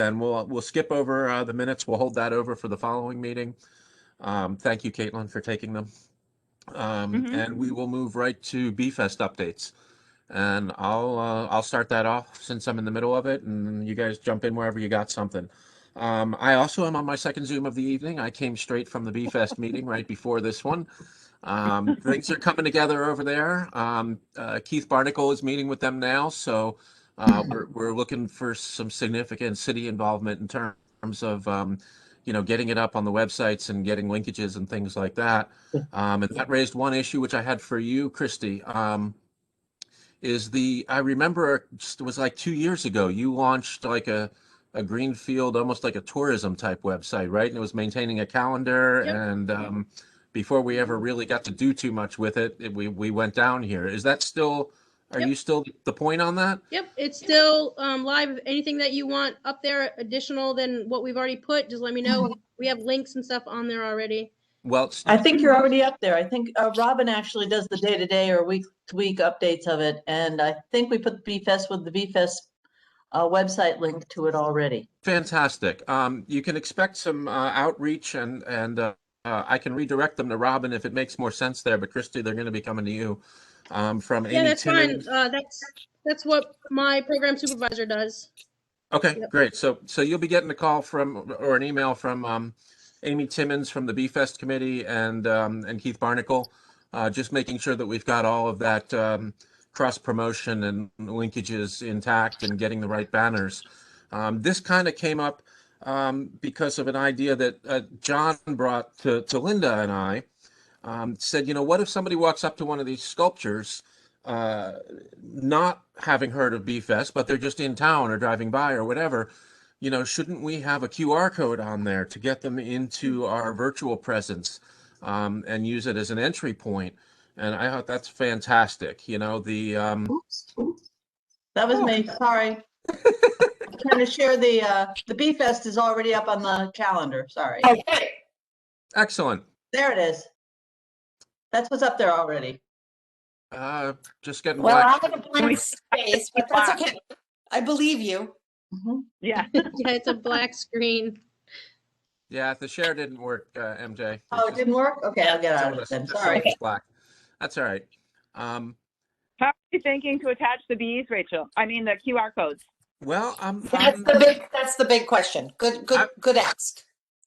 and we'll skip over the minutes. We'll hold that over for the following meeting. Thank you, Caitlin, for taking them. And we will move right to B-Fest updates. And I'll start that off since I'm in the middle of it, and you guys jump in wherever you got something. I also am on my second Zoom of the evening. I came straight from the B-Fest meeting right before this one. Things are coming together over there. Keith Barnacle is meeting with them now, so we're looking for some significant city involvement in terms of getting it up on the websites and getting linkages and things like that. And that raised one issue which I had for you, Christy. I remember it was like 2 years ago, you launched like a greenfield, almost like a tourism type website, right? And it was maintaining a calendar. Yep. And before we ever really got to do too much with it, we went down here. Is that still, are Yep. you still the point on that? Yep, it's still live. Anything that you want up there additional than what we've already put, just let me know. We have links and stuff on there already. Well, I think you're already up there. I think Robin actually does the day-to-day or week-to-week updates of it. And I think we put B-Fest with the B-Fest website link to it already. fantastic. You can expect some outreach and I can redirect them to Robin if it makes more sense there, but Christy, they're going to be coming to you from Yeah, Amy that's fine. Timmons. That's what my program supervisor does. Okay, Yep. great. So you'll be getting a call from or an email from Amy Timmons from the B-Fest committee and Keith Barnacle, just making sure that we've got all of that cross promotion and linkages intact and getting the right banners. This kind of came up because of an idea that John brought to Linda and I. Said, what if somebody walks up to one of these sculptures, not having heard of B-Fest, but they're just in town or driving by or whatever, shouldn't we have a QR code on there to get them into our virtual presence and use it as an entry point? And I thought that's fantastic. That was me. Sorry. I'm trying to share the B-Fest is already up on the calendar. Sorry. Okay. Excellent. There it is. That's what's up there already. Just getting Well, I black. have a blank space, but that's okay. I believe you. Yeah. Yeah, it's a black screen. Yeah, the share didn't work, MJ. Oh, it didn't work? Okay, I'll get out of it then. Sorry. It's black. That's all right. How are you thinking to attach the Bs, Rachel? I mean, the QR codes. Well, That's the big question. Good ask.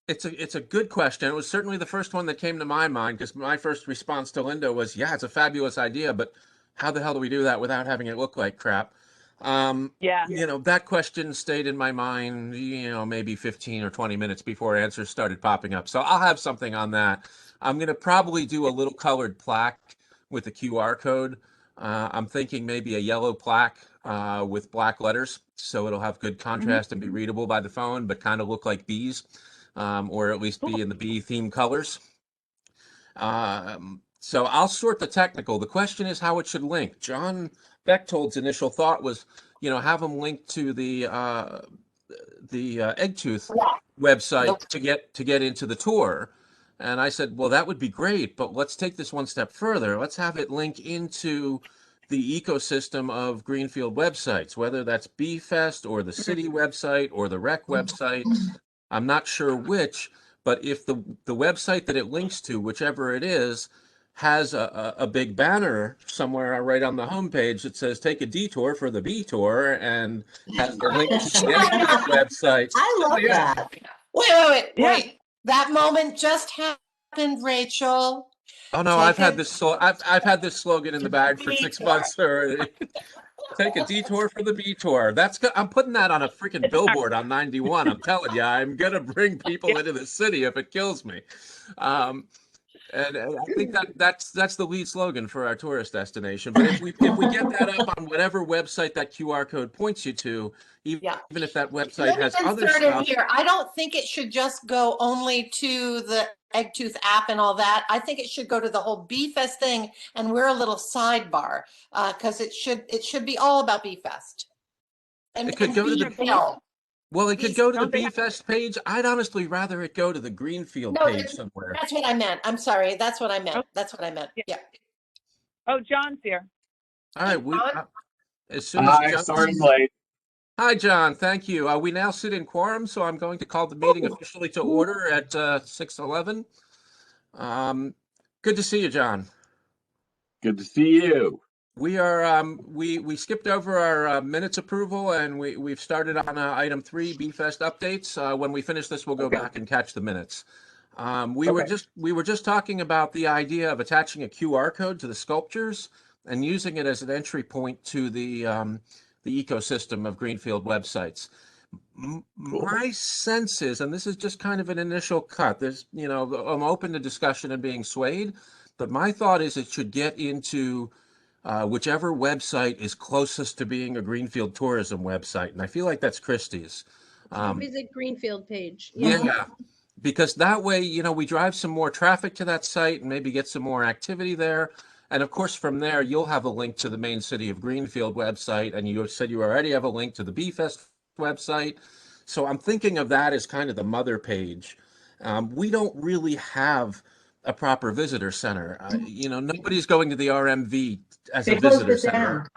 It's a good question. It was certainly the first one that came to my mind because my first response to Linda was, yeah, it's a fabulous idea, but how the hell do we do that without having it look like crap? Yeah. That question stayed in my mind, maybe 15 or 20 minutes before answers started popping up. So I'll have something on that. I'm going to probably do a little colored plaque with a QR code. I'm thinking maybe a yellow plaque with black letters, so it'll have good contrast and be readable by the phone, but kind of look like bees. Or at least be in the bee theme colors. So I'll sort the technical. The question is how it should link. John Bechtold's initial thought was, have them link to the Eggtooth website to get into the tour. And I said, well, that would be great, but let's take this one step further. Let's have it link into the ecosystem of Greenfield websites, whether that's B-Fest or the city website or the rec website. I'm not sure which, but if the website that it links to, whichever it is, has a big banner somewhere right on the homepage that says "Take a detour for the B tour" and has the link to the website. I love that. Wait. That moment just happened, Rachel. Oh no, I've had this slogan in the bag for 6 months already. Take a detour for the B tour. I'm putting that on a freaking billboard on 91. I'm telling you, I'm gonna bring people into the city if it kills me. And I think that's the lead slogan for our tourist destination. But if we get that up on whatever website that QR code points you to, even if that website has other stuff. Here. I don't think it should just go only to the Eggtooth app and all that. I think it should go to the whole B-Fest thing, and we're a little sidebar because it should be all about B-Fest. And it could go to the Well, it could go to the Don't they B-Fest page. I'd honestly rather it go to the Greenfield page somewhere. That's what I meant. I'm sorry. That's what I meant. That's what I meant. Yeah. Oh, John's here. All right, John? as soon as John, sorry I'm late. Hi, John. Thank you. We now sit in quorum, so I'm going to call the meeting officially to order at 6:11. Good to see you, John. Good to see you. We are we skipped over our minutes approval, and we've started on item 3, B-Fest updates. When we finish this, we'll go back and catch the minutes. We were just talking about the idea of attaching a QR code to the sculptures and using it as an entry point to the ecosystem of Greenfield websites. My sense is, and this is just kind of an initial cut, there's, I'm open to discussion and being swayed, but my thought is it should get into whichever website is closest to being a Greenfield tourism website. And I feel like that's Christie's. Visit Greenfield page. Yeah, because that way, we drive some more traffic to that site and maybe get some more activity there. And of course, from there, you'll have a link to the main City of Greenfield website. And you said you already have a link to the B-Fest website. So I'm thinking of that as kind of the mother page. We don't really have a proper visitor center. Nobody's going to the RMV as a visitor center.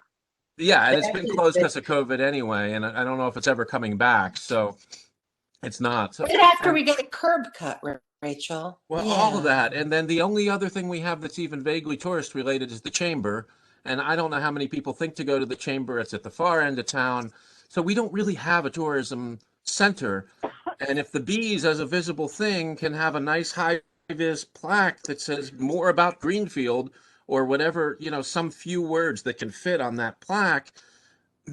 Yeah, and it's been closed because of COVID anyway. And I don't know if it's ever coming back. So it's not. So, Right after we get a curb cut, Rachel. well, all of that. And then the only other thing we have that's even vaguely tourist related is the chamber. And I don't know how many people think to go to the chamber. It's at the far end of town. So we don't really have a tourism center. And if the bees as a visible thing can have a nice high-vis plaque that says more about Greenfield or whatever, some few words that can fit on that plaque,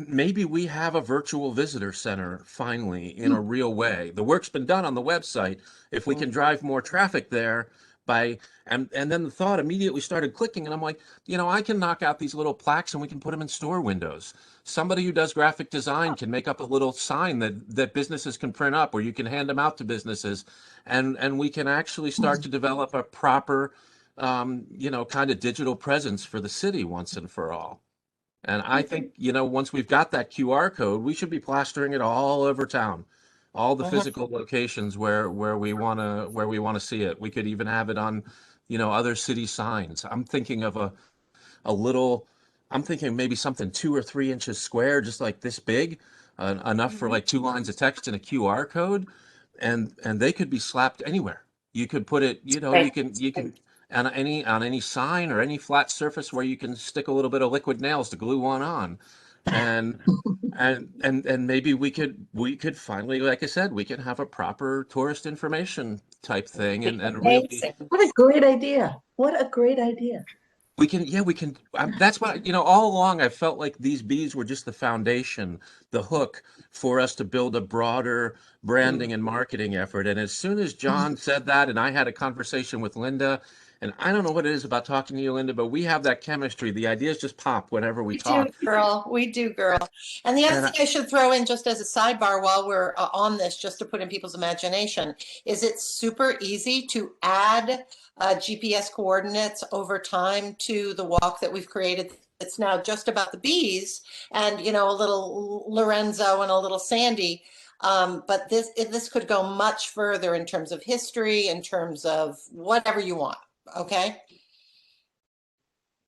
maybe we have a virtual visitor center finally in a real way. The work's been done on the website. If we can drive more traffic there and then the thought immediately started clicking, and I'm like, I can knock out these little plaques and we can put them in store windows. Somebody who does graphic design can make up a little sign that businesses can print up, or you can hand them out to businesses, and we can actually start to develop a proper, kind of digital presence for the city once and for all. And I think, once we've got that QR code, we should be plastering it all over town, all the physical locations where we want to see it. We could even have it on, other city signs. I'm thinking of I'm thinking maybe something 2 or 3 inches square, just like this big, enough for like 2 lines of text and a QR code, and they could be slapped anywhere. You could put it, you can on any sign or any flat surface where you can stick a little bit of liquid nails to glue one on, and maybe we could finally, like I said, we can have a proper tourist information type thing, and really, What a great idea. What a great idea. we can. That's what, all along I felt like these bees were just the foundation, the hook for us to build a broader branding and marketing effort. And as soon as John said that, and I had a conversation with Linda, and I don't know what it is about talking to you, Linda, but we have that chemistry. The ideas just pop whenever we talk. We do, girl. And the other thing I should throw in just as a sidebar while we're on this, just to put in people's imagination, is it's super easy to add GPS coordinates over time to the walk that we've created. It's now just about the bees and, a little Lorenzo and a little Sandy. But this could go much further in terms of history, in terms of whatever you want. Okay.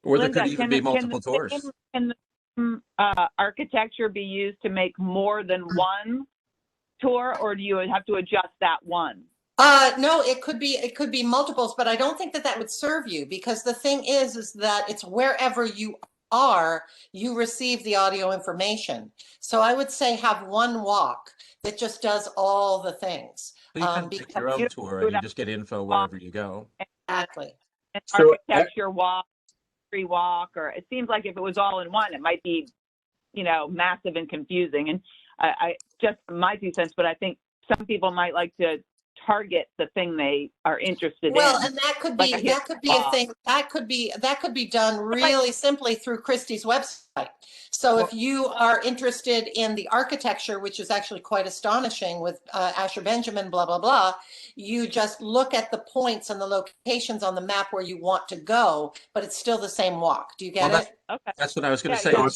Or there Linda, could even be multiple tours. Can the architecture be used to make more than one tour, or do you have to adjust that one? No, it could be multiples, but I don't think that would serve you, because the thing is that it's wherever you are, you receive the audio information. So I would say have one walk that just does all the things. So you can pick your own tour and you just get info wherever you go. Exactly. An So, architecture walk, tree walk, or it seems like if it was all in one, it might be, massive and confusing. And I just my 2 cents, but I think some people might like to target the thing they are interested Well, in. and that could Like be a thing that could be done really simply through Christie's website. So if you are interested in the architecture, which is actually quite astonishing with Asher Benjamin, blah, blah, blah, you just look at the points and the locations on the map where you want to go, but it's still the same walk. Do you get it? Okay. That's what I was going to say. Yeah,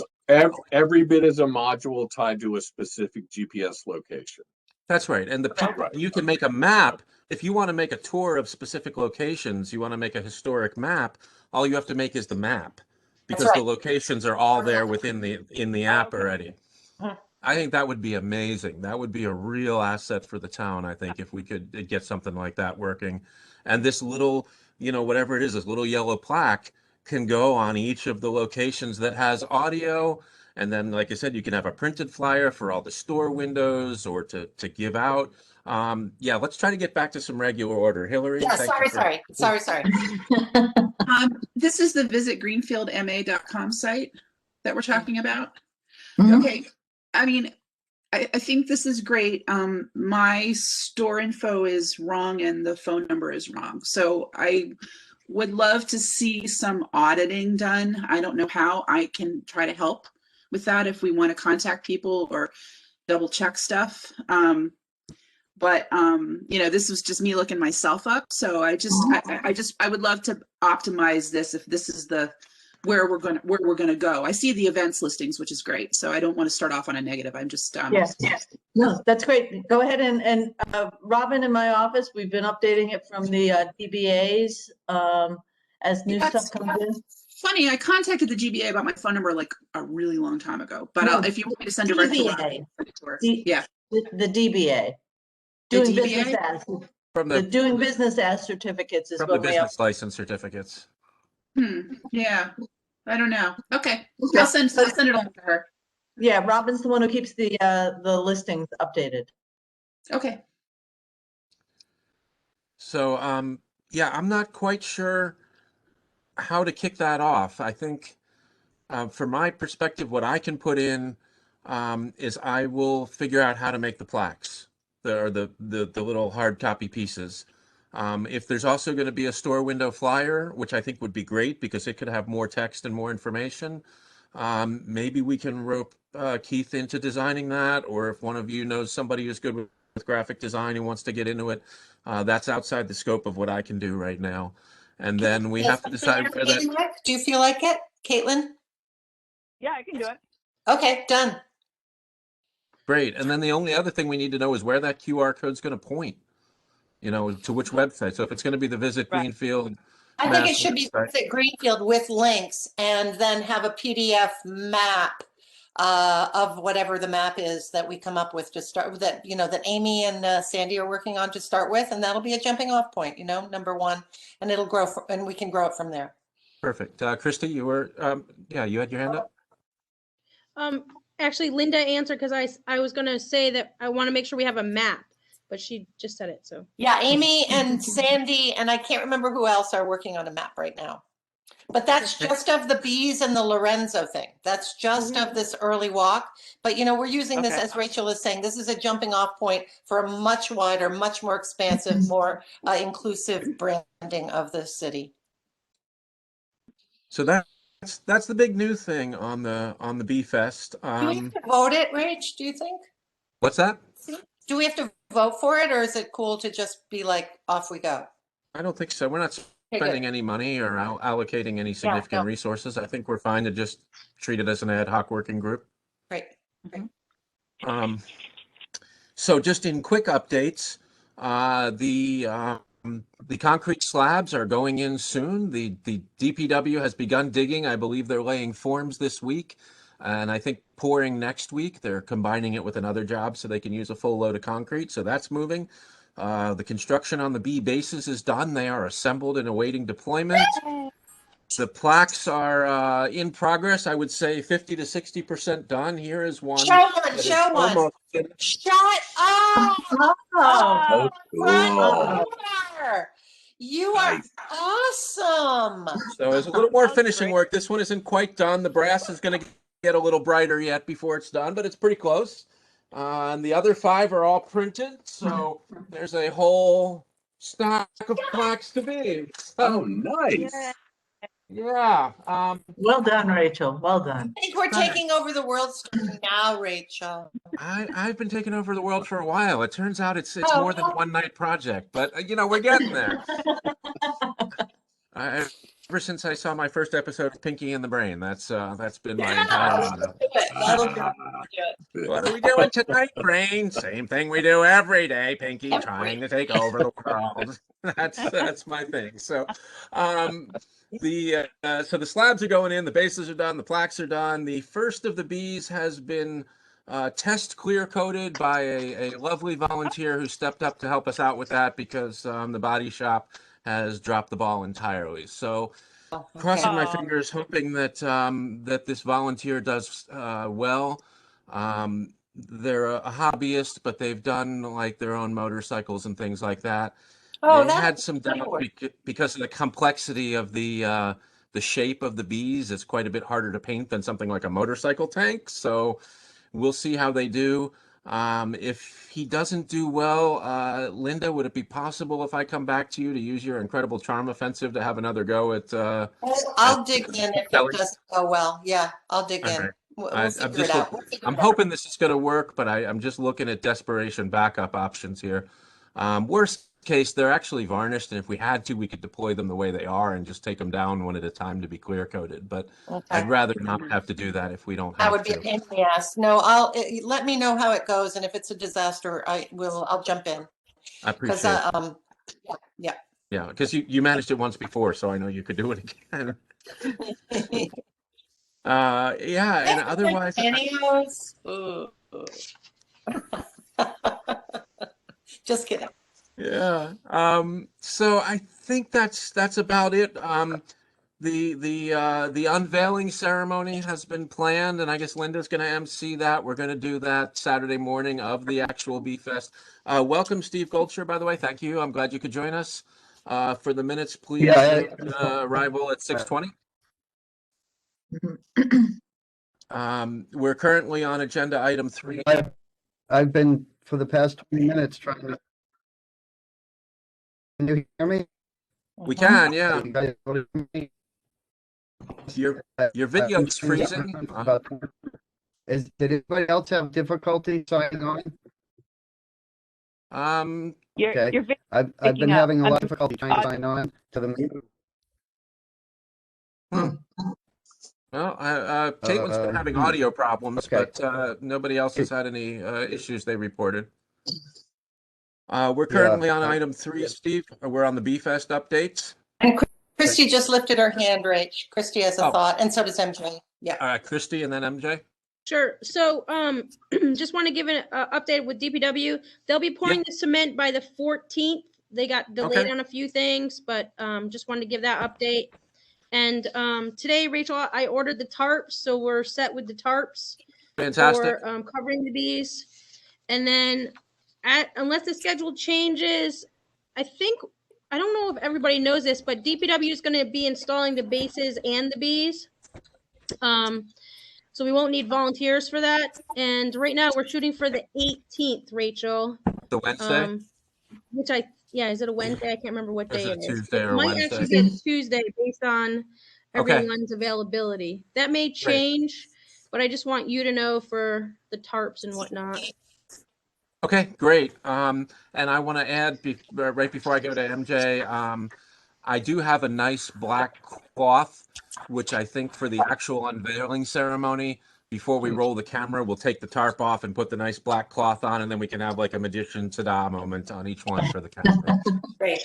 so every bit is a module tied to a specific GPS location. That's right. And you can make a map. If you want to make a tour of specific locations, you want to make a historic map, all you have to make is the map, because the locations are all there within the app already. I think that would be amazing. That would be a real asset for the town, I think, if we could get something like that working. And this little, whatever it is, this little yellow plaque can go on each of the locations that has audio. And then, like I said, you can have a printed flyer for all the store windows or to give out. Yeah, let's try to get back to some regular order. Hillary? Yeah, thank you sorry. This is the visitgreenfieldma.com site that we're talking about. Mhm. Okay. I mean, I think this is great. My store info is wrong and the phone number is wrong. So I would love to see some auditing done. I don't know how. I can try to help with that if we want to contact people or double check stuff. But this was just me looking myself up. So I would love to optimize this if this is where we're gonna go. I see the events listings, which is great. So I don't want to start off on a negative. I'm just Yes. No, that's great. Go ahead and Robin in my office, we've been updating it from the DBAs as new That's stuff comes in. funny. I contacted the GBA about my phone number like a really long time ago. But if you want me to send direct to Robin, yeah, The DBA. The Doing DBA? business as, From the the doing business as certificates is from the what we have. business license certificates. Yeah, I don't know. Okay, Okay. I'll send it on to her. Yeah, Robin's the one who keeps the listings updated. Okay. So, yeah, I'm not quite sure how to kick that off. I think, from my perspective, what I can put in is I will figure out how to make the plaques, the little hard copy pieces. If there's also going to be a store window flyer, which I think would be great because it could have more text and more information, maybe we can rope Keith into designing that, or if one of you knows somebody who's good with graphic design and wants to get into it, that's outside the scope of what I can do right now. And then we have to decide whether. Do you feel like it, Caitlin? Yeah, I can do it. Okay, done. Great. And then the only other thing we need to know is where that QR code is going to point, to which website. So if it's going to be the Visit Right. Greenfield. I think it should be website. Visit Greenfield with links and then have a PDF map of whatever the map is that we come up with to start with, that Amy and Sandy are working on to start with, and that'll be a jumping off point, number one, and it'll grow and we can grow it from there. Perfect. Christy, you were, you had your hand up? Actually, Linda answered because I was going to say that I want to make sure we have a map, but she just said it. So Yeah, Amy and Sandy, and I can't remember who else are working on a map right now. But that's just of the bees and the Lorenzo thing. That's just of this early walk. But we're using this, Okay. as Rachel is saying, this is a jumping off point for a much wider, much more expansive, more inclusive branding of the city. So that's the big new thing on the Bee Fest. Do we have to vote it, Rach, do you think? What's that? Do we have to vote for it, or is it cool to just be like, off we go? I don't think so. We're not Okay, spending good. any money or allocating any significant no. resources. I think we're fine to just treat it as an ad hoc working group. Great. So just in quick updates, the concrete slabs are going in soon. The DPW has begun digging. I believe they're laying forms this week, and I think pouring next week. They're combining it with another job so they can use a full load of concrete. So that's moving. The construction on the B bases is done. They are assembled and awaiting deployment. The plaques are in progress. I would say 50 to 60% done. Here is one. Show one, that is show one. almost finished. Shut up! Oh, Oh, Front You are Nice. awesome. So there's a little more That's finishing great. work. This one isn't quite done. The brass is going to get a little brighter yet before it's done, but it's pretty close. And the other 5 are all printed. So there's a whole stack of plaques to be. Oh, nice. Yeah. well done, Rachel. Well done. I think we're taking over the world starting now, Rachel. I've been taking over the world for a while. It turns out it's Oh. more than a one-night project, but we're getting there. Ever since I saw my first episode of Pinky and the Brain, that's been my entire motto. That'll do it. What are we doing tonight, Brain? Same thing we do every day, Pinky, trying to take over the world. That's my thing. So, the slabs are going in, the bases are done, the plaques are done. The first of the bees has been test clear coated by a lovely volunteer who stepped up to help us out with that because the body shop has dropped the ball entirely. So crossing my Aw. fingers, hoping that that this volunteer does well. They're a hobbyist, but they've done like their own motorcycles and things like that. Oh, They had that's some doubt because of the complexity of the shape of the bees. It's quite a bit harder to paint than something like a motorcycle tank. So we'll see how they do. If he doesn't do well, Linda, would it be possible if I come back to you to use your incredible charm offensive to have another go at? I'll dig in if Kelly? it doesn't go well. Yeah, I'll dig All in. right. We'll I'm figure just it out. We'll figure I'm it out. hoping this is going to work, but I'm just looking at desperation backup options here. Worst case, they're actually varnished, and if we had to, we could deploy them the way they are and just take them down one at a time to be clear coated. But Okay. I'd rather not have to do that if we don't That have would be a to. pain in the ass. No, let me know how it goes, and if it's a disaster, I'll jump in. I Because appreciate it. yeah. Yeah, because you managed it once before, so I know you could do it again. Yeah, and otherwise, Anyways, just kidding. yeah. So I think that's about it. The unveiling ceremony has been planned, and I guess Linda's going to MC that. We're going to do that Saturday morning of the actual Bee Fest. Welcome, Steve Goldshire, by the way. Thank you. I'm glad you could join us. For the minutes, please. Yeah, Arrival at 6:20. We're currently on agenda item 3. I've been for the past 20 minutes trying to. Can you hear me? We can, yeah. You guys able to hear me? Your video is freezing. Did anybody else have difficulty signing on? Your Okay. your video I've picking been up. having a I'm lot of difficulty trying to sign on to the meeting. Well, Caitlin's been having audio problems, Okay. but nobody else has had any issues they reported. We're currently on item 3, Steve. We're on the Bee Fest updates. And Christy just lifted her hand, Rach. Christy has a Oh. thought, and so does MJ. Yeah. Christy and then MJ. Sure. So, just want to give an update with DPW. They'll be pouring the cement by the 14th. They got delayed Okay. on a few things, but just wanted to give that update. And today, Rachel, I ordered the tarps, so we're set with the tarps Fantastic. for covering the bees. And then, unless the schedule changes, I don't know if everybody knows this, but DPW is going to be installing the bases and the bees. So we won't need volunteers for that. And right now we're shooting for the 18th, Rachel. The Wednesday? Is it a Wednesday? I can't remember what day Is it it is. Tuesday or It might Wednesday? actually be a Tuesday based on Okay. everyone's availability. That may change, but I just want you to know for the tarps and whatnot. Okay, great. And I want to add right before I go to MJ, I do have a nice black cloth, which I think for the actual unveiling ceremony, before we roll the camera, we'll take the tarp off and put the nice black cloth on, and then we can have like a magician ta-da moment on each one for the camera. Great.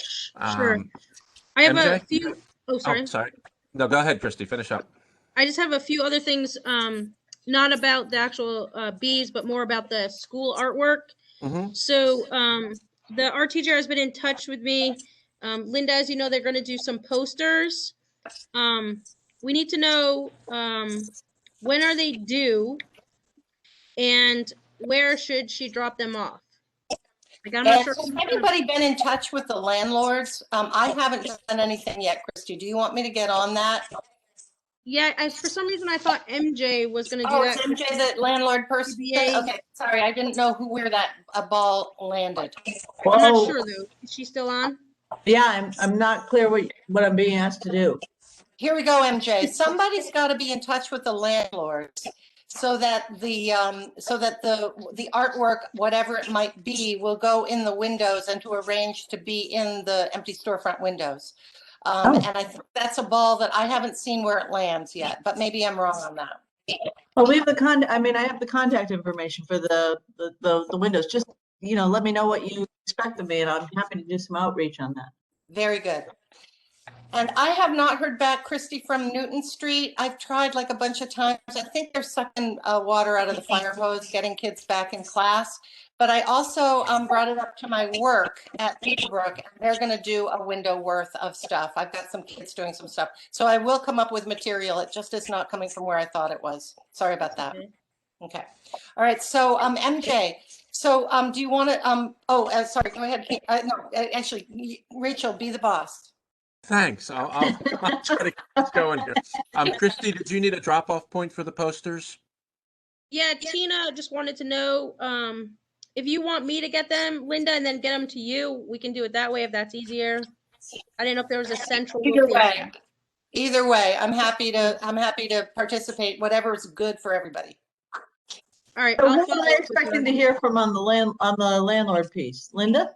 Sure. I have MJ? a few. Oh, sorry. Oh, sorry. No, go ahead, Christy. Finish up. I just have a few other things, not about the actual bees, but more about the school artwork. Mm-hmm. So the art teacher has been in touch with me. Linda, as you know, they're going to do some posters. We need to know when are they due and where should she drop them off? Like, I'm not sure. Has anybody been in touch with the landlords? I haven't done anything yet, Christy. Do you want me to get on that? Yeah, for some reason I thought MJ was going to do Oh, that. it's MJ, the landlord person? CBA. Okay, sorry, I didn't know where that ball landed. I'm not Whoa. sure though. Is she still on? Yeah, I'm not clear what I'm being asked to do. Here we go, MJ. Somebody's got to be in touch with the landlords so that the artwork, whatever it might be, will go in the windows and to arrange to be in the empty storefront windows. And I think that's a ball that I haven't seen where it lands yet, but maybe I'm wrong on that. Well, we have I have the contact information for the windows. Just, let me know what you expect of me and I'm happy to do some outreach on that. Very good. And I have not heard back, Christy, from Newton Street. I've tried like a bunch of times. I think they're sucking water out of the fire hose, getting kids back in class. But I also brought it up to my work at Beaverbrook, and they're going to do a window worth of stuff. I've got some kids doing some stuff. So I will come up with material. It just is not coming from where I thought it was. Sorry about that. Okay. Okay. All right. So MJ, so do you want to, sorry, go ahead. No, actually, Rachel, be the boss. Thanks. I'll try to get this going here. Christy, did you need a drop-off point for the posters? Yeah, Tina just wanted to know if you want me to get them, Linda, and then get them to you. We can do it that way if that's easier. I didn't know if there was a central Either location. way, either way, I'm happy to participate. Whatever's good for everybody. All right. So I'll what am follow I up with expecting her. to hear from on the landlord piece? Linda?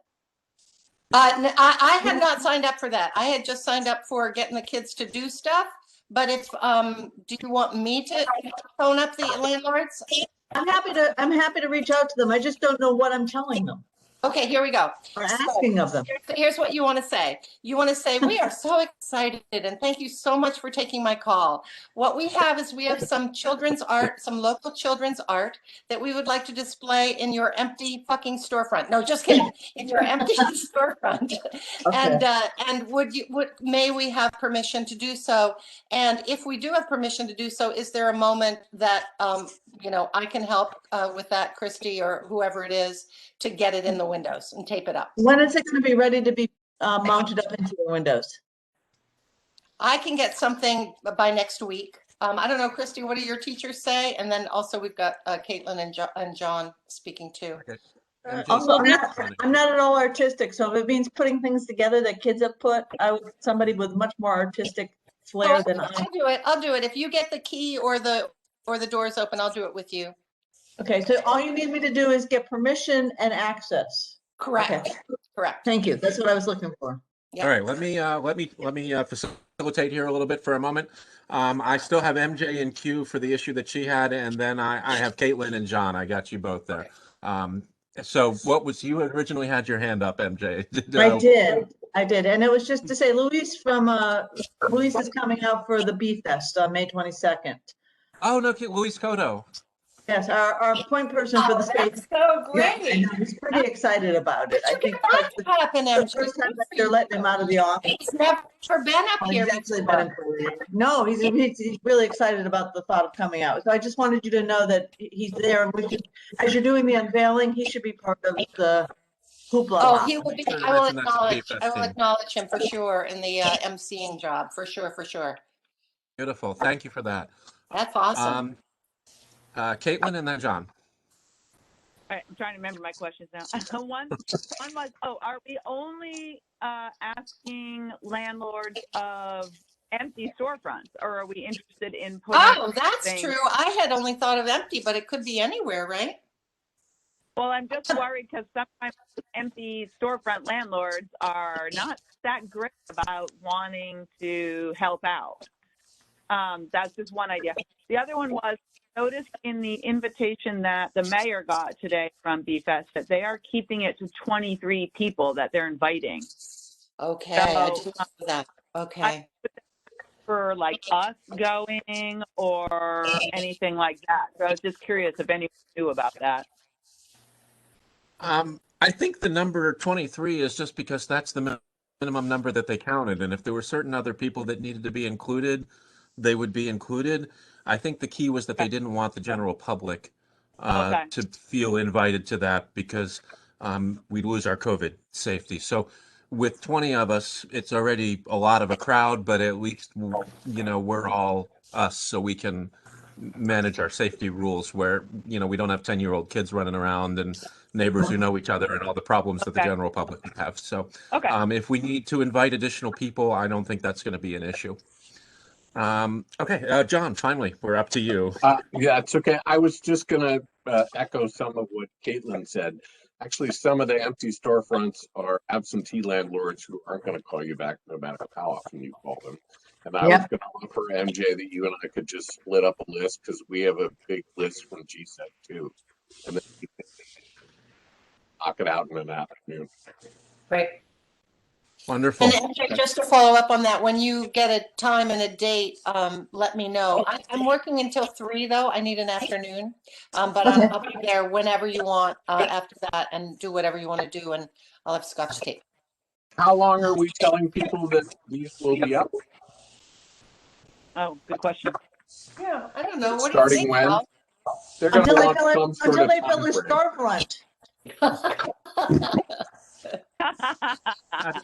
I had not signed up for that. I had just signed up for getting the kids to do stuff. But if do you want me to phone up the landlords? I'm happy to reach out to them. I just don't know what I'm telling them Okay, here we go. or asking of them. Here's what you want to say. You want to say, we are so excited and thank you so much for taking my call. What we have is we have some children's art, some local children's art that we would like to display in your empty fucking storefront. No, just kidding. In your empty storefront. Okay. And may we have permission to do so? And if we do have permission to do so, is there a moment that, I can help with that, Christy, or whoever it is, to get it in the windows and tape it up? When is it going to be ready to be mounted up into the windows? I can get something by next week. I don't know, Christy, what do your teachers say? And then also we've got Caitlin and John speaking too. Okay. Also, well, I'm not at all artistic, so if it means putting things together that kids have put, I would somebody with much more artistic flair than I. I'll do it. If you get the key or the doors open, I'll do it with you. Okay, so all you need me to do is get permission and access. Correct. Okay. Correct. Thank you. That's what I was looking for. Yeah. All right, let me facilitate here a little bit for a moment. I still have MJ in queue for the issue that she had, and then I have Caitlin and John. I got you both there. So you originally had your hand up, MJ? I did, and it was just to say, Luis is coming out for the Bee Fest on May 22nd. Oh no, Luis Cotto. Yes, our point person for the state. That's so Yeah, great. and he's pretty excited about it. I think that's the happen, MJ. first time that they're letting him out of the office. He's never been up here He's actually before. been employed. No, he's really excited about the thought of coming out. So I just wanted you to know that he's there, and as you're doing the unveiling, he should be part of the hoopla. Oh, he will be. Sure to I will mention that's the Bee Fest team. acknowledge him for sure in the emceeing job, for sure. Beautiful. Thank you for that. That's awesome. Caitlin and then John. All right, I'm trying to remember my questions now. One was, are we only asking landlords of empty storefronts, or are we interested in putting? Oh, that's things? true. I had only thought of empty, but it could be anywhere, right? Well, I'm just worried because sometimes empty storefront landlords are not that great about wanting to help out. That's just one idea. The other one was, noticed in the invitation that the mayor got today from BFest that they are keeping it to 23 people that they're inviting. Okay, I didn't know that. Okay. For like us going or anything like that. So I was just curious if anyone knew about that. I think the number 23 is just because that's the minimum number that they counted. And if there were certain other people that needed to be included, they would be included. I think the key was that they didn't want the general public to feel invited to that because we'd lose our COVID safety. So with 20 of us, it's already a lot of a crowd, but at least, we're all us, so we can manage our safety rules where, we don't have 10-year-old kids running around and neighbors who know each other and all the problems that the general public would have. So if we need to invite additional people, I don't think that's going to be an issue. Okay, John, finally, we're up to you. Yeah, it's okay. I was just going to echo some of what Caitlin said. Actually, some of the empty storefronts are absentee landlords who aren't going to call you back no matter how often you call them. And I was going to offer MJ that you and I could just split up a list because we have a big list from GSEC too. And then we can knock it out in an afternoon. Right. Wonderful. And actually, just to follow up on that, when you get a time and a date, let me know. I'm working until 3 though. I need an afternoon. But Okay. I'll be there whenever you want after that and do whatever you want to do. And I'll have scotch tape. How long are we telling people that these will be up? Oh, good question. Yeah, I don't know. What do you Starting think, when? Al? They're going to Until they want fill it, some sort until of they fill the timeframe. storefront.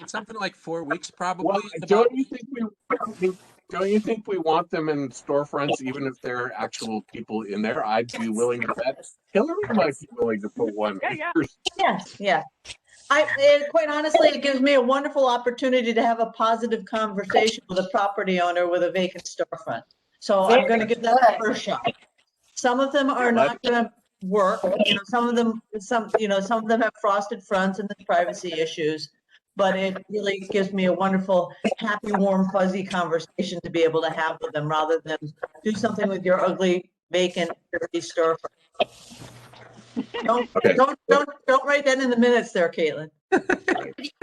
It's something like 4 weeks, probably. Well, It's don't about- you think we want them in storefronts, even if there are actual people in there? I'd be willing to bet Hillary might be willing to put one. Yeah. Yes, yeah. Quite honestly, it gives me a wonderful opportunity to have a positive conversation with a property owner with a vacant storefront. So I'm going to give that the first shot. Some of them are not going to work. Some of them have frosted fronts and there's privacy issues. But it really gives me a wonderful, happy, warm, fuzzy conversation to be able to have with them rather than do something with your ugly, vacant, dirty storefront. Don't write that in the minutes there, Caitlin.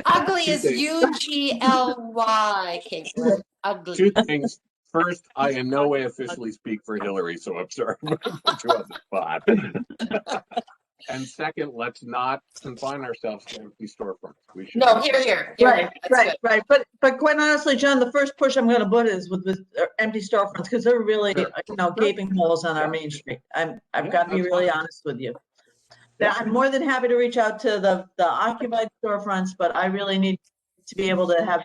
Ugly is UGLY, Caitlin. Ugly. Two things. First, I in no way officially speak for Hillary, so I'm sorry to put you on the spot. And second, let's not confine ourselves to empty storefronts. We should. No, here. Right. But quite honestly, John, the first push I'm going to put is with the empty storefronts because they're really, Sure. gaping holes on our main street. I've got to be really honest with you. Yeah, I'm more than happy to reach out to the occupied storefronts, but I really need to be able to have,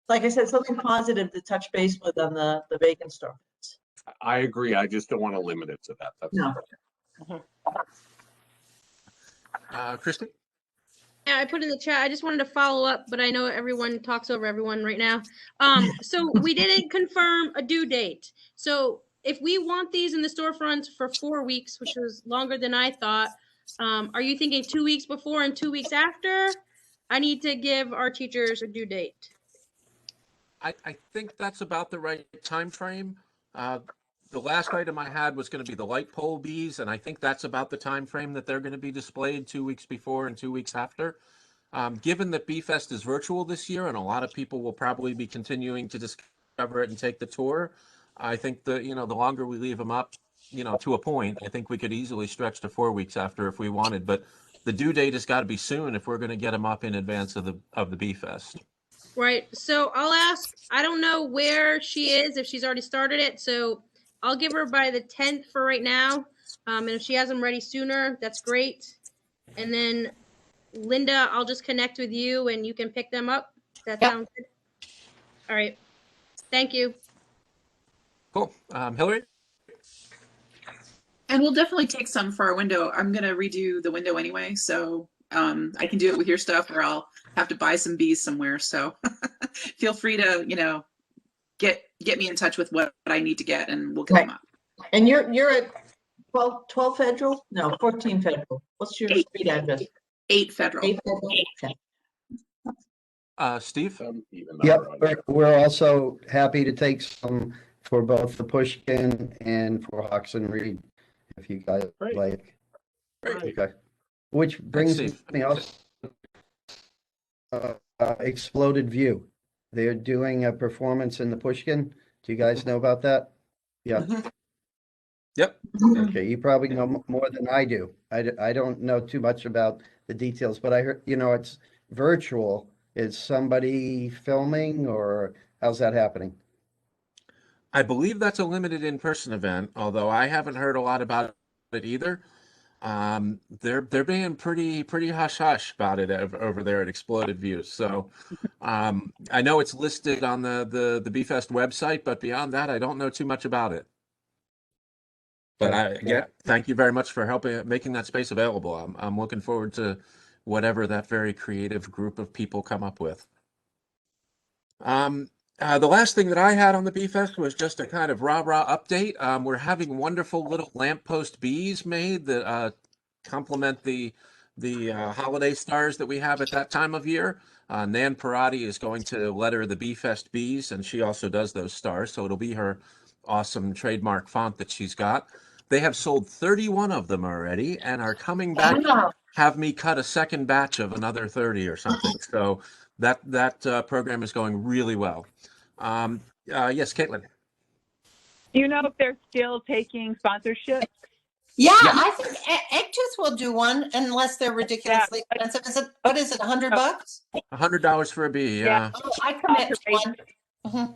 like I said, something positive to touch base with on the vacant storefronts. I agree. I just don't want to limit it to that. That's No. Christy? Yeah, I put in the chat. I just wanted to follow up, but I know everyone talks over everyone right now. So we didn't confirm a due date. So if we want these in the storefronts for 4 weeks, which was longer than I thought, are you thinking 2 weeks before and 2 weeks after? I need to give our teachers a due date. I think that's about the right time frame. The last item I had was going to be the light pole bees, and I think that's about the time frame that they're going to be displayed 2 weeks before and 2 weeks after. Given that B-Fest is virtual this year, and a lot of people will probably be continuing to discover it and take the tour, I think the longer we leave them up, to a point, I think we could easily stretch to 4 weeks after if we wanted. But the due date has got to be soon if we're going to get them up in advance of the B-Fest. Right. So I'll ask. I don't know where she is, if she's already started it. So I'll give her by the 10th for right now. And if she has them ready sooner, that's great. And then Linda, I'll just connect with you and you can pick them up. That sounds good. All right. Thank you. Cool. Hillary? And we'll definitely take some for our window. I'm gonna redo the window anyway, so I can do it with your stuff, or I'll have to buy some bees somewhere. So feel free to, get me in touch with what I need to get, and we'll get them up. And you're at 12 Federal? No, 14 Federal. What's your street address? 8 Federal. 8 Federal. Okay. Steve? Yep, we're also happy to take some for both the Pushkin and for Hawks and Reed, if you guys Great. like. Great. Okay. Which brings Steve. me also Exploded View. They're doing a performance in the Pushkin. Do you guys know about that? Yeah. Yep. Okay, you probably know more than I do. I don't know too much about the details, but I heard, it's virtual. Is somebody filming, or how's that happening? I believe that's a limited in-person event, although I haven't heard a lot about it either. They're being pretty hush-hush about it over there at Exploded Views. So I know it's listed on the B-Fest website, but beyond that, I don't know too much about it. But thank you very much for making that space available. I'm looking forward to whatever that very creative group of people come up with. The last thing that I had on the B-Fest was just a kind of rah-rah update. We're having wonderful little lamppost bees made that complement the holiday stars that we have at that time of year. Nan Parati is going to letter the B-Fest bees, and she also does those stars, so it'll be her awesome trademark font that she's got. They have sold 31 of them already and are coming back have me cut a second batch of another 30 or something. So that program is going really well. Yes, Caitlin. Do you know if they're still taking sponsorship? Yeah, Yeah. I think Egtooth will do one unless they're ridiculously expensive. Is it, what is it, $100? $100 for a bee. Yeah. Oh, I commit to one. Mhm.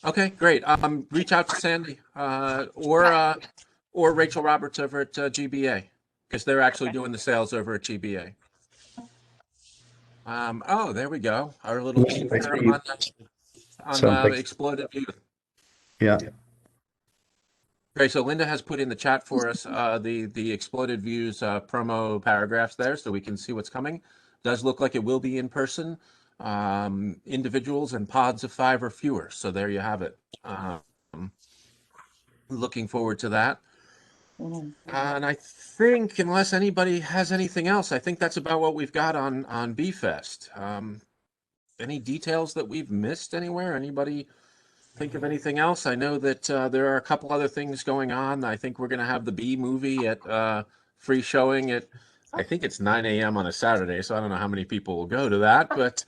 Okay, great. Reach out to Sandy or Rachel Roberts over at GBA, because they're actually doing the sales over at GBA. Oh, there we go. Our little team here on Exploded Youth. Yeah. Great. So Linda has put in the chat for us the Exploded Views promo paragraphs there, so we can see what's coming. Does look like it will be in person, individuals and pods of 5 or fewer. So there you have it. Looking forward to that. And I think, unless anybody has anything else, I think that's about what we've got on B-Fest. Any details that we've missed anywhere? Anybody think of anything else? I know that there are a couple other things going on. I think we're going to have the Bee movie at free showing at, I think it's 9 a.m. on a Saturday, so I don't know how many people will go to that, but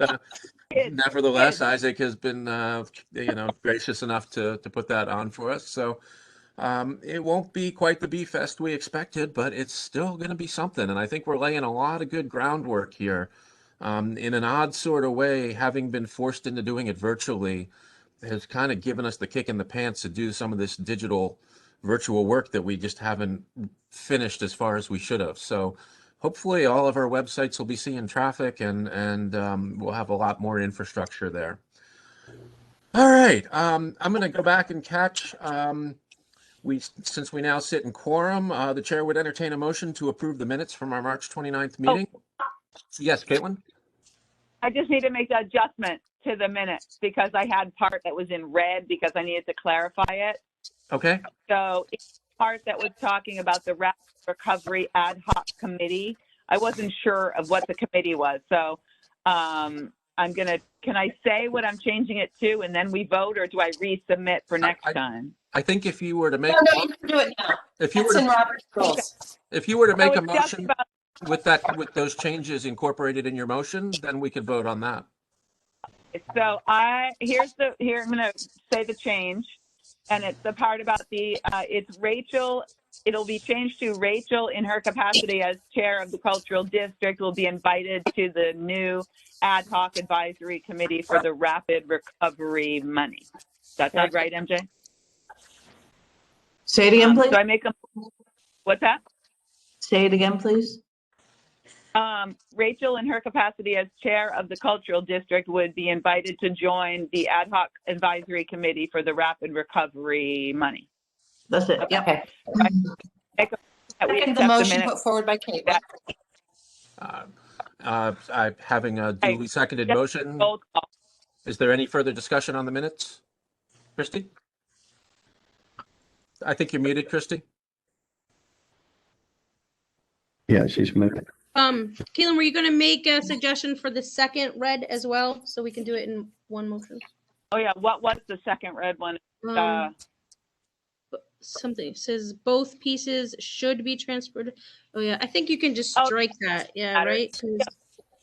nevertheless, Isaac has been, gracious enough to put that on for us. So it won't be quite the Bee Fest we expected, but it's still going to be something. And I think we're laying a lot of good groundwork here. In an odd sort of way, having been forced into doing it virtually has kind of given us the kick in the pants to do some of this digital virtual work that we just haven't finished as far as we should have. So hopefully all of our websites will be seeing traffic and we'll have a lot more infrastructure there. All right. I'm going to go back and catch. Since we now sit in quorum, the chair would entertain a motion to approve the minutes from our March 29th meeting. Yes, Caitlin? I just need to make the adjustment to the minutes because I had part that was in red because I needed to clarify it. Okay. So it's the part that was talking about the Rapid Recovery Ad Hoc Committee. I wasn't sure of what the committee was. So can I say what I'm changing it to and then we vote, or do I resubmit for next time? I think if you were to make, No, you can do it now. if you It's were in to, Robert's rules. if you were to make a it's just motion about- with those changes incorporated in your motion, then we could vote on that. So here I'm going to say the change, and it's the part about it's Rachel. It'll be changed to Rachel in her capacity as chair of the cultural district will be invited to the new ad hoc advisory committee for the rapid recovery money. That sound right, MJ? Say it again, please. So I make a, what's that? Say it again, please. Rachel, in her capacity as chair of the cultural district, would be invited to join the ad hoc advisory committee for the rapid recovery money. That's it. Yep. Okay. We The motion put forward by Caitlin. Having a duly seconded motion. Roll call. Is there any further discussion on the minutes? Christy? I think you're muted, Christy. Yeah, she's moving. Caitlin, were you going to make a suggestion for the second read as well, so we can do it in one motion? Oh yeah, what was the second red one? Something says both pieces should be transferred. Oh yeah, I think you can just Oh, strike that. Yeah, right.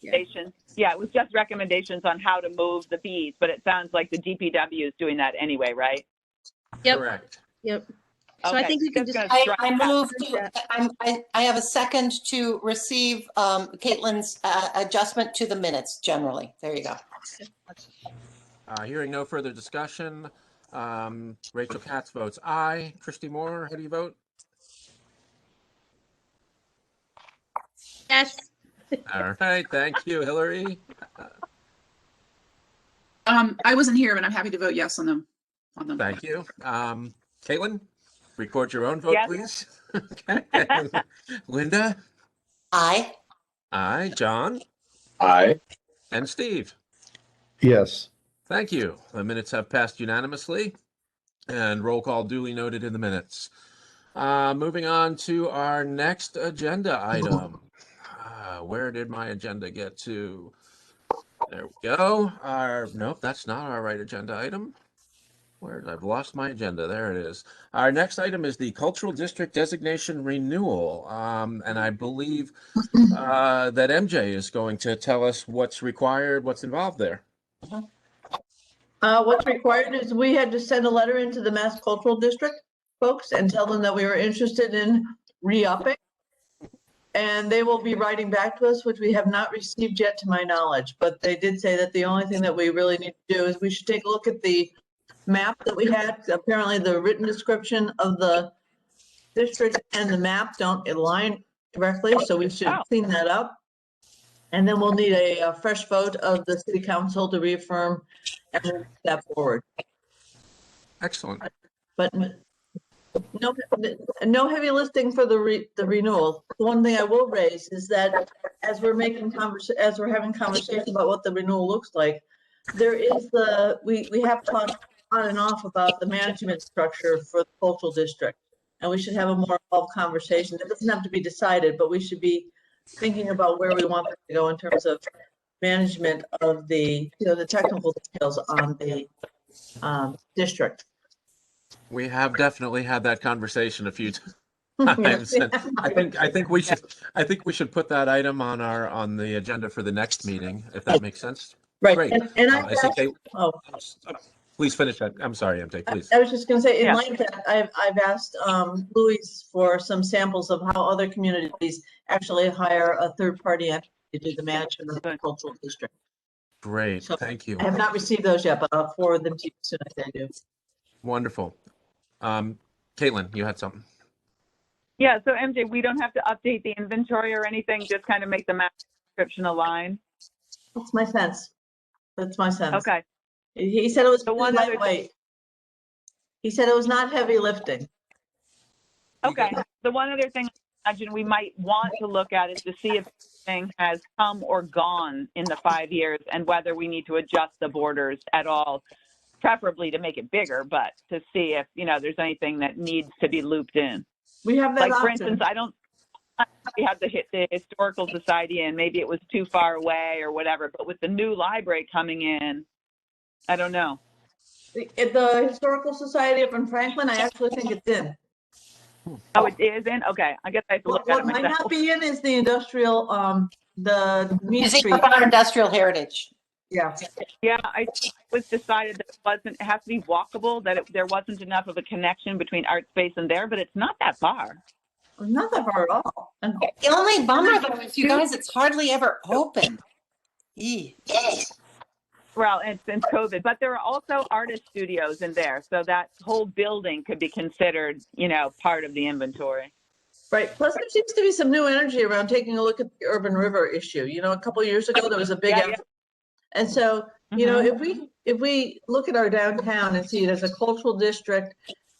Recommendations. Yeah, it was just recommendations on how to move the bees, but it sounds like the DPW is doing that anyway, right? Yep. Correct. Yep. So I think you can just. I move to, I have a second to receive Caitlin's adjustment to the minutes generally. There you go. Hearing no further discussion, Rachel Katz votes aye. Christy Moore, how do you vote? Yes. All right, thank you, Hillary. I wasn't here, but I'm happy to vote yes on them. Thank you. Caitlin, record your own vote, Yes. please. Okay. Linda? Aye. Aye. John? Aye. And Steve? Yes. Thank you. The minutes have passed unanimously and roll call duly noted in the minutes. Moving on to our next agenda item. Where did my agenda get to? There we go. Nope, that's not our right agenda item. I've lost my agenda. There it is. Our next item is the Cultural District Designation Renewal. And I believe that MJ is going to tell us what's required, what's involved there. What's required is we had to send a letter into the Mass Cultural District folks and tell them that we were interested in re-upping. And they will be writing back to us, which we have not received yet to my knowledge. But they did say that the only thing that we really need to do is we should take a look at the map that we had. Apparently the written description of the district and the map don't align directly, so we should clean that up. And then we'll need a fresh vote of the city council to reaffirm and move that forward. Excellent. But no heavy lifting for the renewal. The one thing I will raise is that as we're having conversation about what the renewal looks like, there is we have talked on and off about the management structure for the cultural district, and we should have a more involved conversation. It doesn't have to be decided, but we should be thinking about where we want it to go in terms of management of the the technical details on the district. We have definitely had that conversation a few times. And I think we should put that item on the agenda for the next meeting, if that makes sense. Right. Great. And I see please finish that. I'm sorry, MJ, please. I was just going to say, in light of that, I've asked Louis for some samples of how other communities actually hire a third-party entity to do the management of the cultural district. Great, So thank you. I have not received those yet, but I'll forward them to you as soon as I do. Wonderful. Caitlin, you had something. Yeah, so MJ, we don't have to update the inventory or anything, just kind of make the map description align. That's my sense. That's my sense. Okay. He said it was The one other lightweight. He said it was not heavy lifting. Okay. The one other thing I imagine we might want to look at is to see if anything has come or gone in the 5 years and whether we need to adjust the borders at all, preferably to make it bigger, but to see if, there's anything that needs to be looped in. We have that Like, for option. instance, we had the Historical Society and maybe it was too far away or whatever, but with the new library coming in, I don't know. The Historical Society up in Franklin, I actually think it's in. Oh, it is in? Okay. I guess I have to look at What it might myself. not be in is the industrial, the Mead Museum Street. of Art Industrial Heritage. Yeah. Yeah, it was decided that it has to be walkable, that there wasn't enough of a connection between art space and there, but it's not that far. Not that far at all. And The only bummer though is, you guys, it's hardly ever open. Eee. Well, and since COVID, but there are also artist studios in there. So that whole building could be considered, part of the inventory. right. Plus, there seems to be some new energy around taking a look at the urban river issue. A couple of years ago, there was a big effort. And so, if we look at our downtown and see it as a cultural district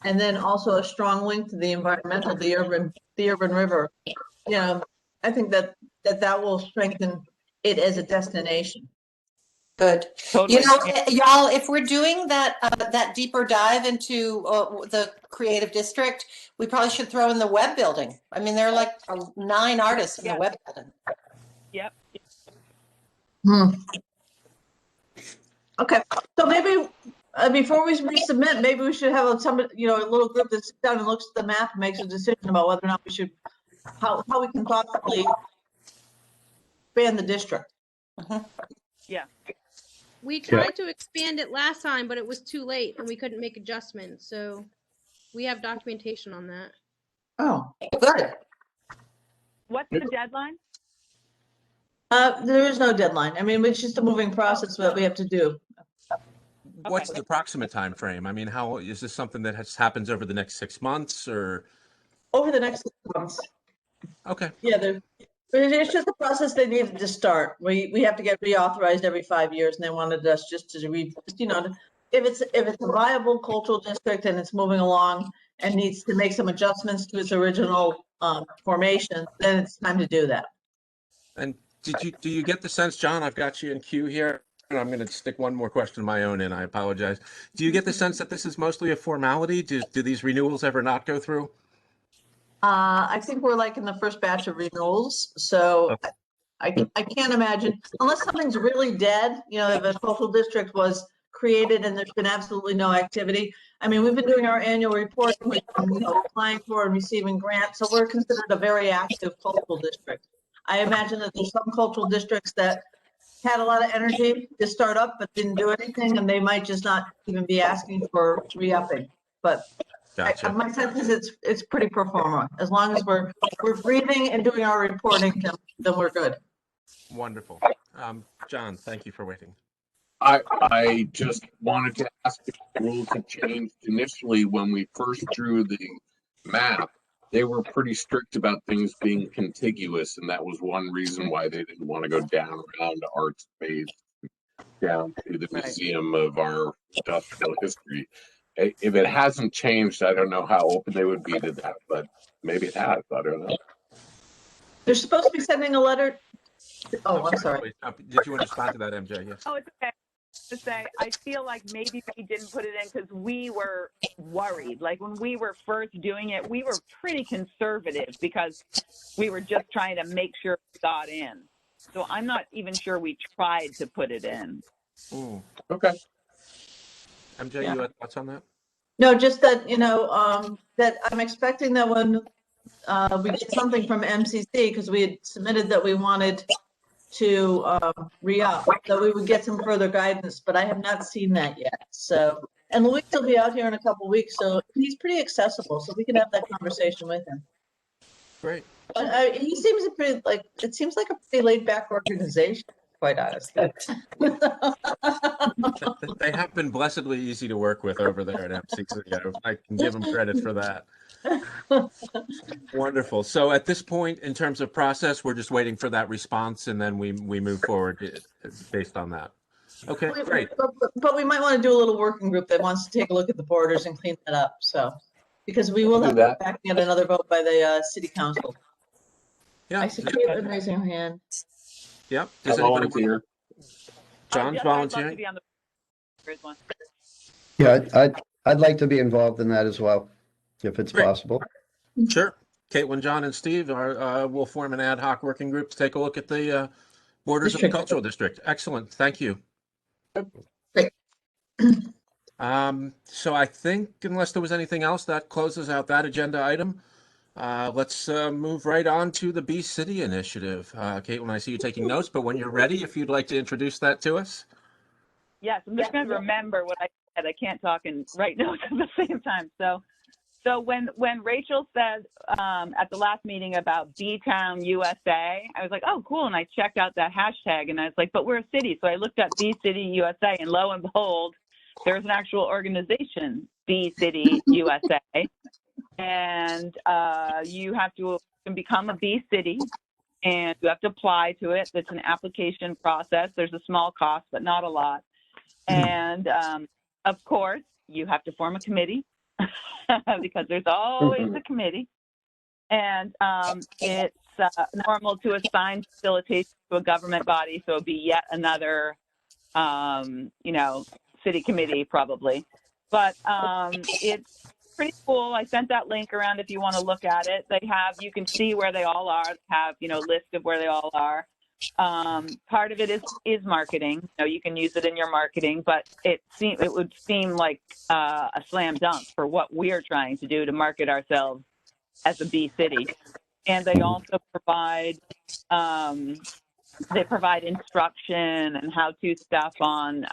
and then also a strong link to the environmental, the urban river, I think that will strengthen it as a destination. Good. Totally. Y'all, if we're doing that deeper dive into the creative district, we probably should throw in the web building. I mean, there are like 9 artists in the web building. Yep. Okay, so maybe before we resubmit, maybe we should have somebody, a little group that sits down and looks at the map and makes a decision about whether or not we should, how we can thoughtfully expand the district. Yeah. We tried to expand it last time, but it was too late and we couldn't make adjustments. So we have documentation on that. Oh, Good. What's the deadline? there is no deadline. I mean, it's just a moving process that we have to do. What's the approximate time frame? I mean, how is this something that happens over the next 6 months or? Over the next 6 months. Okay. Yeah, it's just a process they needed to start. We have to get reauthorized every 5 years, and they wanted us just to read, if it's a viable cultural district and it's moving along and needs to make some adjustments to its original formation, then it's time to do that. And do you get the sense, John, I've got you in queue here, and I'm going to stick one more question of my own in. I apologize. Do you get the sense that this is mostly a formality? Do these renewals ever not go through? I think we're like in the first batch of renewals, so I can't imagine, unless something's really dead, if a cultural district was created and there's been absolutely no activity. I mean, we've been doing our annual report, we've been, applying for and receiving grants, so we're considered a very active cultural district. I imagine that there's some cultural districts that had a lot of energy to start up but didn't do anything, and they might just not even be asking for re-upping. But Gotcha. my sense is it's pretty pro forma. As long as we're breathing and doing our reporting, then we're good. Wonderful. John, thank you for waiting. I just wanted to ask if the rules had changed. Initially, when we first drew the map, they were pretty strict about things being contiguous, and that was one reason why they didn't want to go down around art space, down to the Museum of our Industrial History. If it hasn't changed, I don't know how open they would be to that, but maybe it has. I don't know. They're supposed to be sending a letter. Oh, I'm sorry. Did you want to respond to that, MJ? Yes. Oh, it's okay. To say, I feel like maybe we didn't put it in because we were worried. Like when we were first doing it, we were pretty conservative because we were just trying to make sure it got in. So I'm not even sure we tried to put it in. Ooh. Okay. MJ, Yeah. you had thoughts on that? No, just that, that I'm expecting that when we get something from MCC, because we had submitted that we wanted to re-up, that we would get some further guidance, but I have not seen that yet. So, and Luis will be out here in a couple of weeks, so he's pretty accessible, so we can have that conversation with him. Great. But he seems it seems like a pretty laid-back organization, quite honestly. They have been blessedly easy to work with over there at MCC. I can give them credit for that. Wonderful. So at this point, in terms of process, we're just waiting for that response, and then we move forward based on that. Okay, great. But we might want to do a little working group that wants to take a look at the borders and clean that up. So, because we will Do have to that. go back and get another vote by the city council. Yeah. I see Caitlin raising her hand. Yep. I Does anybody? volunteer. John's I'd love to volunteering. be on the first one. Yeah, I'd like to be involved in that as well, if it's Great. possible. Sure. Caitlin, John, and Steve will form an ad hoc working group to take a look at the borders of the District. cultural district. Excellent. Thank you. Great. So I think unless there was anything else, that closes out that agenda item. Let's move right on to the Bee City Initiative. Caitlin, I see you taking notes, but when you're ready, if you'd like to introduce that to us. Yes, I'm just going to remember what I said. I can't talk and write notes at the same time. So when Rachel said at the last meeting about B-Town USA, I was like, oh, cool. And I checked out that hashtag and I was like, but we're a city. So I looked up B City USA and lo and behold, there's an actual organization, B City USA. And you have to become a B City and you have to apply to it. It's an application process. There's a small cost, but not a lot. And of course, you have to form a committee because there's always a committee. And it's normal to assign facilitation to a government body. So it'd be yet another, city committee probably. But it's pretty cool. I sent that link around if you want to look at it. You can see where they all are, have, list of where they all are. Part of it is marketing. You can use it in your marketing, but it would seem like a slam dunk for what we're trying to do to market ourselves as a bee city. And they also provide instruction and how-to stuff on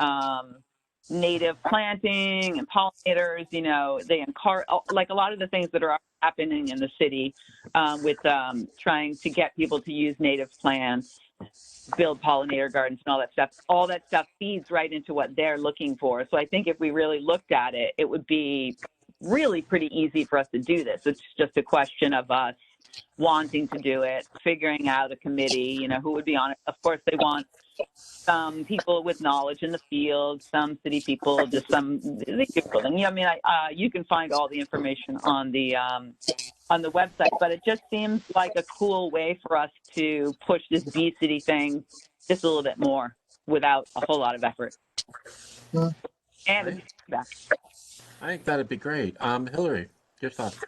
native planting and pollinators. They encourage like a lot of the things that are happening in the city with trying to get people to use native plants, build pollinator gardens and all that stuff. All that stuff feeds right into what they're looking for. So I think if we really looked at it, it would be really pretty easy for us to do this. It's just a question of us wanting to do it, figuring out a committee, who would be on it. Of course, they want some people with knowledge in the field, some city people, just some Googling. You can find all the information on the website, but it just seems like a cool way for us to push this Bee City thing just a little bit more without a whole lot of effort. And back. I think that'd be great. Hillary, your thoughts?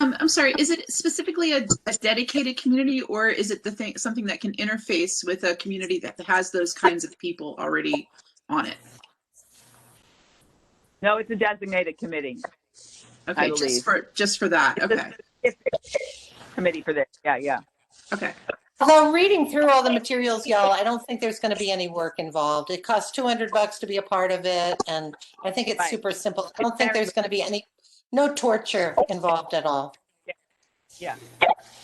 I'm sorry, is it specifically a dedicated community, or is it something that can interface with a community that has those kinds of people already on it? No, it's a designated committee. Okay, believe. just for that. It's a Okay. specific committee for this. Yeah. Okay. Although reading through all the materials, y'all, I don't think there's going to be any work involved. It costs $200 to be a part of it, and I think it's Right. super simple. I don't think there's going to be no torture involved at all. Yeah.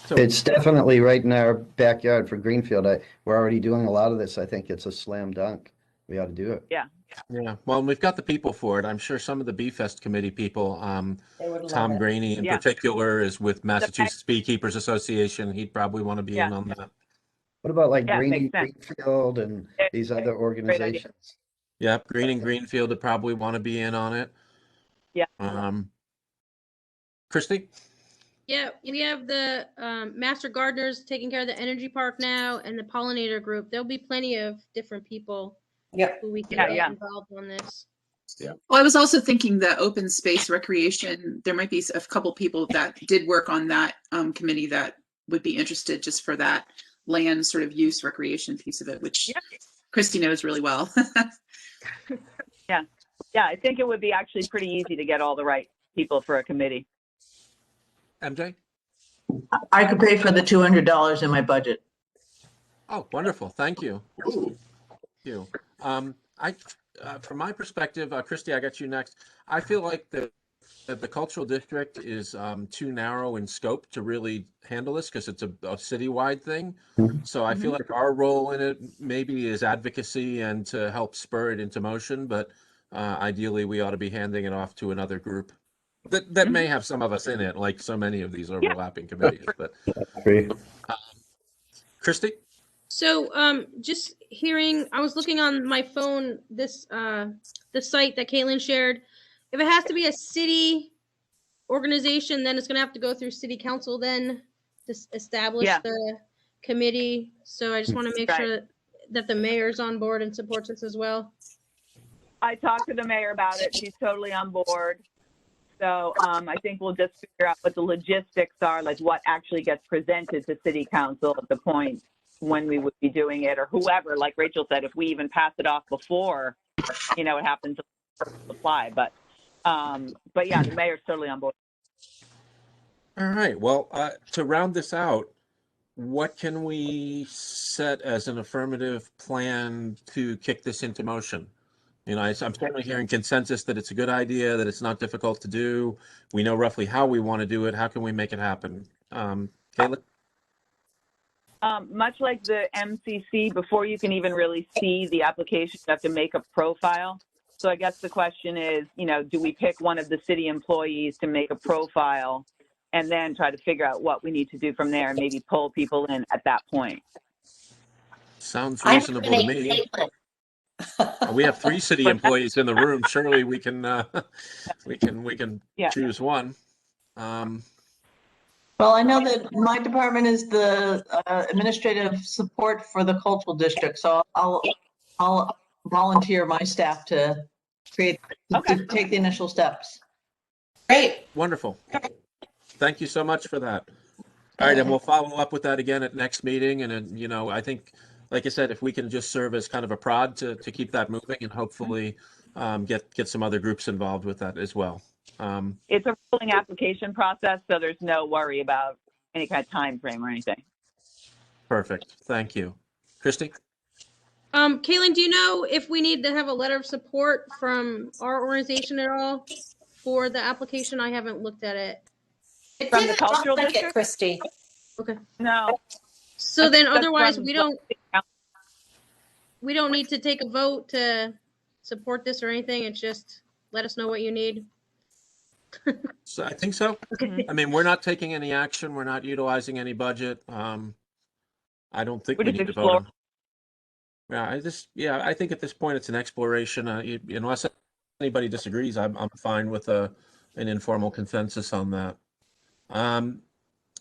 So, It's definitely right in our backyard for Greenfield. We're already doing a lot of this. I think it's a slam dunk. We ought to do it. yeah, well, we've got the people for it. I'm sure some of the B-Fest committee people, They would love Tom it. Graney in Yeah. particular is with Massachusetts Beekeepers Association. He'd probably want to be in Yeah. on that. What about like Yeah, Greenie makes sense. Greenfield and these other organizations? Yep, Green and Greenfield would probably want to be in on it. Yeah. Christy? Yeah, we have the master gardeners taking care of the energy park now, and the pollinator group. There'll be plenty of different people Yep. who we can Yeah, get yeah. involved on this. Well, I was also thinking the open space recreation, there might be a couple people that did work on that committee that would be interested just for that land sort of use recreation piece of it, which Yeah. Christy knows really well. Yeah, I think it would be actually pretty easy to get all the right people for a committee. MJ? I could pay for the $200 in my budget. Oh, wonderful. Thank you. Thank you. From my perspective, Christy, I got you next. I feel like the cultural district is too narrow in scope to really handle this because it's a citywide thing. So I feel like our role in it maybe is advocacy and to help spur it into motion, but ideally we ought to be handing it off to another group that may have some of us in it, like so many of these overlapping committees. But Christy? So, just hearing, I was looking on my phone, this, the site that Caitlin shared. If it has to be a city organization, then it's gonna have to go through city council then to establish Yeah. the committee. So I just want to make Right. sure that the mayor's on board and supports this as well. I talked to the mayor about it. She's totally on board. So I think we'll just figure out what the logistics are, like what actually gets presented to city council at the point when we would be doing it, or whoever, like Rachel said, if we even pass it off before, it happens to apply. But yeah, the mayor's totally on board. All right. Well, to round this out, what can we set as an affirmative plan to kick this into motion? I'm certainly hearing consensus that it's a good idea, that it's not difficult to do. We know roughly how we want to do it. How can we make it happen? Caitlin? Much like the MCC, before you can even really see the application, you have to make a profile. So I guess the question is, do we pick one of the city employees to make a profile and then try to figure out what we need to do from there and maybe pull people in at that point? Sounds I reasonable to nominate me. Caitlin. We have 3 city employees in the room. Surely we can Yeah. choose one. Well, I know that my department is the administrative support for the cultural district, so I'll volunteer my staff to take the initial steps. Great. Wonderful. Thank you so much for that. All right, and we'll follow up with that again at next meeting. And then, I think, like I said, if we can just serve as kind of a prod to keep that moving and hopefully get some other groups involved with that as well. It's a rolling application process, so there's no worry about any kind of time frame or anything. Perfect. Thank you. Christy? Caitlin, do you know if we need to have a letter of support from our organization at all for the application? I haven't looked at it. It From the didn't cultural look like it, district? Christy. Okay. No. So then That's otherwise from- we don't need to take a vote to support this or anything. It's just let us know what you need. So I think so. Okay. I mean, we're not taking any action. We're not utilizing any budget. I don't think We're we just need to vote on. exploring. Yeah, I think at this point it's an exploration. Unless anybody disagrees, I'm fine with an informal consensus on that.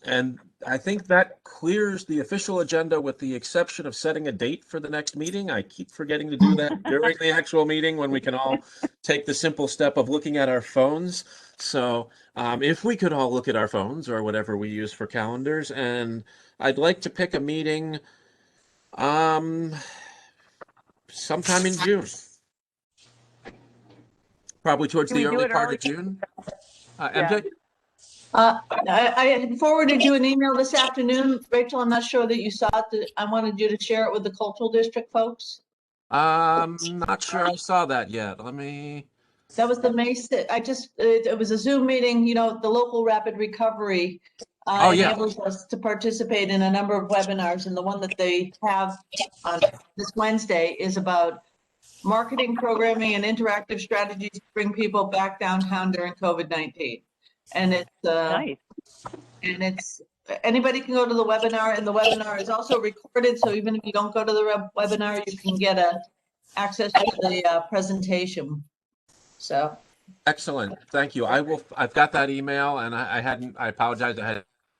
And I think that clears the official agenda with the exception of setting a date for the next meeting. I keep forgetting to do that during the actual meeting when we can all take the simple step of looking at our phones. So if we could all look at our phones or whatever we use for calendars, and I'd like to pick a meeting sometime in June. Probably towards Can the we do early it part early? of June. Yeah. MJ? I had forwarded you an email this afternoon. Rachel, I'm not sure that you saw it. I wanted you to share it with the cultural district folks. Not sure I saw that yet. Let me. That was the May, it was a Zoom meeting, you know, the local rapid recovery Oh, yeah. enables us to participate in a number of webinars, and the one that they have on this Wednesday is about marketing, programming, and interactive strategies to bring people back downtown during COVID-19. And Nice. anybody can go to the webinar, and the webinar is also recorded, so even if you don't go to the webinar, you can get access to the presentation. So. Excellent. Thank you. I've got that email and I apologize. I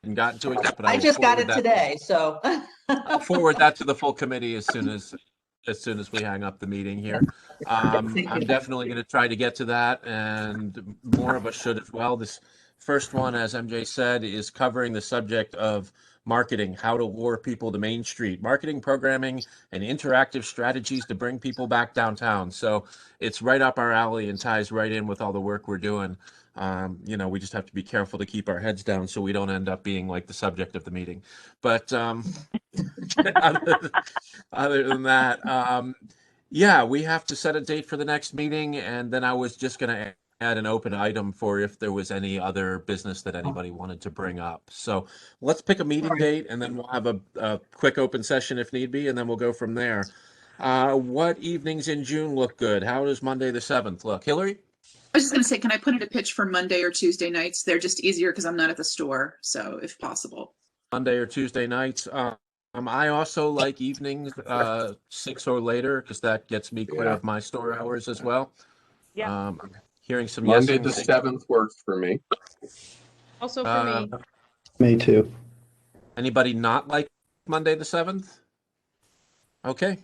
hadn't gotten to it yet, but I I will just got forward it that. today, so. I'll forward that to the full committee as soon as we hang up the meeting here. I'm definitely going to try to get to that, and more of us should as well. This first one, as MJ said, is covering the subject of marketing, how to lure people to Main Street, marketing, programming, and interactive strategies to bring people back downtown. So it's right up our alley and ties right in with all the work we're doing. We just have to be careful to keep our heads down so we don't end up being like the subject of the meeting. But other than that, yeah, we have to set a date for the next meeting, and then I was just going to add an open item for if there was any other business that anybody wanted to bring up. So let's pick a meeting date, and then we'll have a quick open session if need be, and then we'll go from there. What evenings in June look good? How does Monday the 7th look? Hillary? I was just going to say, can I put in a pitch for Monday or Tuesday nights? They're just easier because I'm not at the store. So if possible. Monday or Tuesday nights. I also like evenings, 6 or later, because that gets me clear Yeah. of my store hours as well. Yeah. I'm hearing some Monday yesing. the 7th works for me. Also for me. Me too. Anybody not like Monday the 7th? Okay.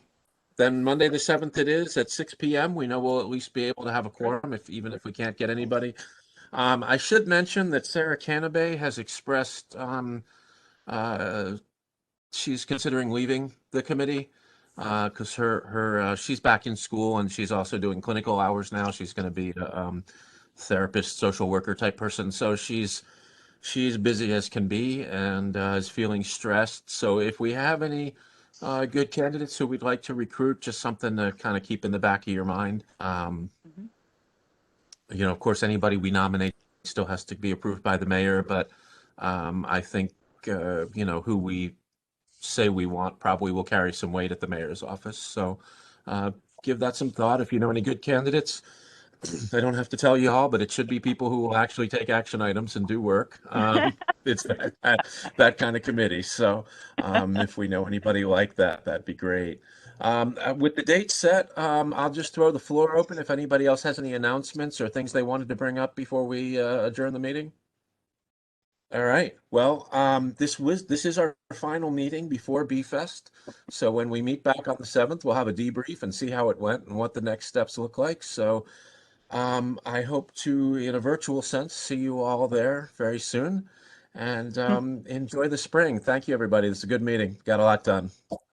Then Monday the 7th it is at 6 p.m. We know we'll at least be able to have a quorum even if we can't get anybody. I should mention that Sarah Canabay has expressed she's considering leaving the committee because her she's back in school and she's also doing clinical hours now. She's going to be a therapist, social worker type person. So she's busy as can be and is feeling stressed. So if we have any good candidates who we'd like to recruit, just something to kind of keep in the back of your mind. Of course, anybody we nominate still has to be approved by the mayor, but I think who we say we want probably will carry some weight at the mayor's office. So give that some thought. If you know any good candidates, I don't have to tell you all, but it should be people who will actually take action items and do work. It's that kind of committee. So if we know anybody like that, that'd be great. With the date set, I'll just throw the floor open if anybody else has any announcements or things they wanted to bring up before we adjourn the meeting. All right. Well, this is our final meeting before B-Fest. So when we meet back on the 7th, we'll have a debrief and see how it went and what the next steps look like. So I hope to, in a virtual sense, see you all there very soon and enjoy the spring. Thank you, everybody. This is a good meeting. Got a lot done.